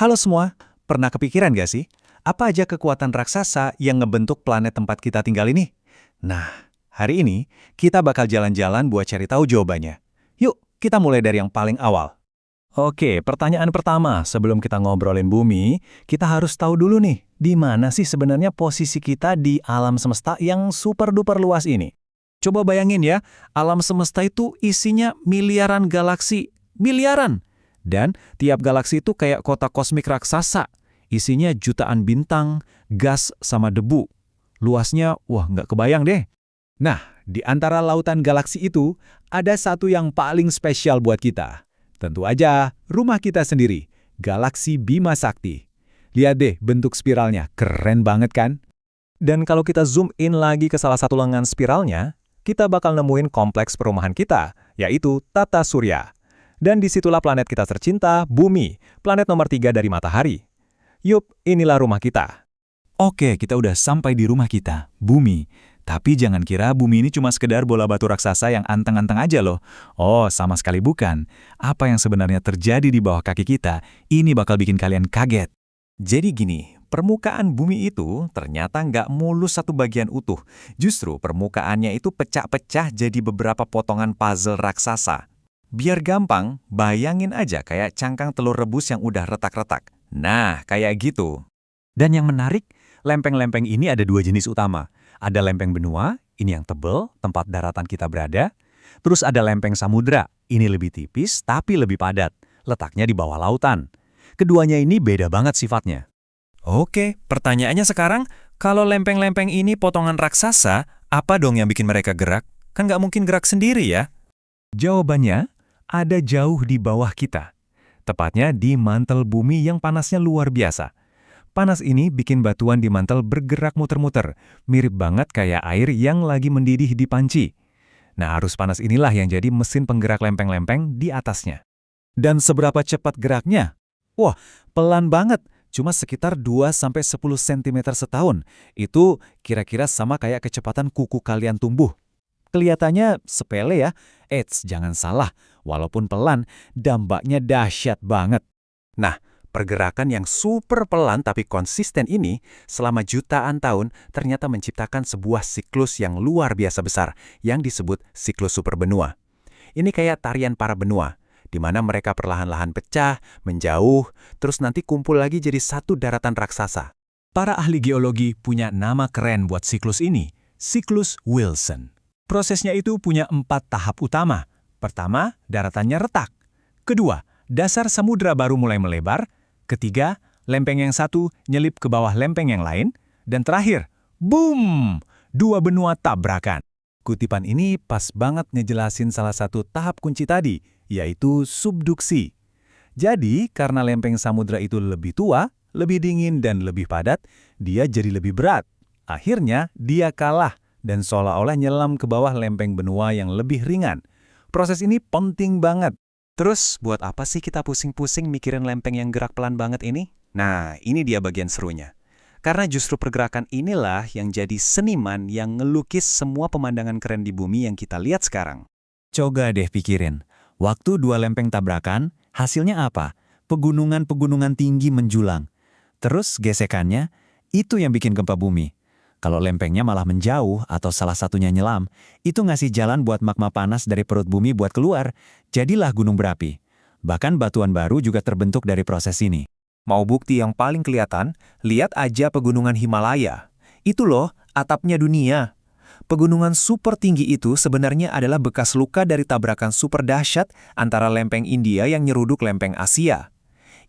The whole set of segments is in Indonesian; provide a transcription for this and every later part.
Halo semua, pernah kepikiran gak sih? Apa aja kekuatan raksasa yang ngebentuk planet tempat kita tinggal ini? Nah, hari ini kita bakal jalan-jalan buat cari tahu jawabannya. Yuk, kita mulai dari yang paling awal. Oke, pertanyaan pertama, sebelum kita ngobrolin bumi, kita harus tahu dulu nih, di mana sih sebenarnya posisi kita di alam semesta yang super-duper luas ini? Coba bayangin ya, alam semesta itu isinya miliaran galaksi, miliaran. Dan tiap galaksi itu kayak kota kosmik raksasa, isinya jutaan bintang, gas sama debu. Luasnya, wah nggak kebayang deh. Nah, di antara lautan galaksi itu, ada satu yang paling spesial buat kita. Tentu aja, rumah kita sendiri, galaksi Bima Sakti. Lihat deh bentuk spiralnya, keren banget kan? Dan kalau kita zoom in lagi ke salah satu lengan spiralnya, kita bakal nemuin kompleks perumahan kita, yaitu Tata Surya. Dan disitulah planet kita tercinta, Bumi, planet nomor 3 dari matahari. Yup, inilah rumah kita. Oke, kita udah sampai di rumah kita, Bumi. Tapi jangan kira bumi ini cuma sekedar bola batu raksasa yang anteng-anteng aja loh. Oh, sama sekali bukan. Apa yang sebenarnya terjadi di bawah kaki kita, ini bakal bikin kalian kaget. Jadi gini, permukaan bumi itu ternyata nggak mulus satu bagian utuh. Justru permukaannya itu pecah-pecah jadi beberapa potongan puzzle raksasa. Biar gampang, bayangin aja kayak cangkang telur rebus yang udah retak-retak. Nah, kayak gitu. Dan yang menarik, lempeng-lempeng ini ada dua jenis utama. Ada lempeng benua, ini yang tebel, tempat daratan kita berada. Terus ada lempeng samudra, ini lebih tipis tapi lebih padat, letaknya di bawah lautan. Keduanya ini beda banget sifatnya. Oke, pertanyaannya sekarang, kalau lempeng-lempeng ini potongan raksasa, apa dong yang bikin mereka gerak? Kan nggak mungkin gerak sendiri ya? Jawabannya, ada jauh di bawah kita. Tepatnya di mantel bumi yang panasnya luar biasa. Panas ini bikin batuan di mantel bergerak muter-muter, mirip banget kayak air yang lagi mendidih di panci. Nah, arus panas inilah yang jadi mesin penggerak lempeng-lempeng di atasnya. Dan seberapa cepat geraknya? Wah, pelan banget, cuma sekitar 2-10 cm setahun. Itu kira-kira sama kayak kecepatan kuku kalian tumbuh. Kelihatannya sepele ya, eits, jangan salah, walaupun pelan, dampaknya dahsyat banget. Nah, pergerakan yang super pelan tapi konsisten ini selama jutaan tahun ternyata menciptakan sebuah siklus yang luar biasa besar yang disebut siklus superbenua. Ini kayak tarian para benua, di mana mereka perlahan-lahan pecah, menjauh, terus nanti kumpul lagi jadi satu daratan raksasa. Para ahli geologi punya nama keren buat siklus ini, siklus Wilson. Prosesnya itu punya 4 tahap utama. Pertama, daratannya retak. Kedua, dasar samudra baru mulai melebar. Ketiga, lempeng yang satu nyelip ke bawah lempeng yang lain. Dan terakhir, boom! 2 benua tabrakan. Kutipan ini pas banget ngejelasin salah satu tahap kunci tadi, yaitu subduksi. Jadi, karena lempeng samudra itu lebih tua, lebih dingin dan lebih padat, dia jadi lebih berat. Akhirnya, dia kalah dan seolah-olah nyelam ke bawah lempeng benua yang lebih ringan. Proses ini penting banget. Terus, buat apa sih kita pusing-pusing mikirin lempeng yang gerak pelan banget ini? Nah, ini dia bagian serunya. Karena justru pergerakan inilah yang jadi seniman yang ngelukis semua pemandangan keren di bumi yang kita lihat sekarang. Coba deh pikirin, waktu 2 lempeng tabrakan, hasilnya apa? Pegunungan-pegunungan tinggi menjulang. Terus gesekannya, itu yang bikin gempa bumi. Kalau lempengnya malah menjauh atau salah satunya nyelam, itu ngasih jalan buat magma panas dari perut bumi buat keluar, jadilah gunung berapi. Bahkan batuan baru juga terbentuk dari proses ini. Mau bukti yang paling kelihatan? Lihat aja pegunungan Himalaya. Itu loh, atapnya dunia. Pegunungan super tinggi itu sebenarnya adalah bekas luka dari tabrakan super dahsyat antara lempeng India yang nyeruduk lempeng Asia.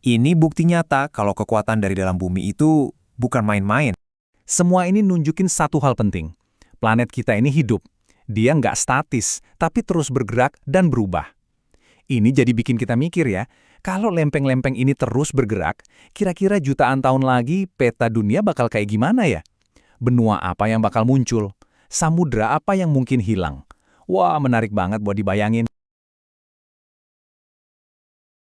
Ini bukti nyata kalau kekuatan dari dalam bumi itu bukan main-main. Semua ini nunjukin satu hal penting. Planet kita ini hidup. Dia nggak statis, tapi terus bergerak dan berubah. Ini jadi bikin kita mikir ya, kalau lempeng-lempeng ini terus bergerak, kira-kira jutaan tahun lagi peta dunia bakal kayak gimana ya? Benua apa yang bakal muncul? Samudra apa yang mungkin hilang? Wah, menarik banget buat dibayangin.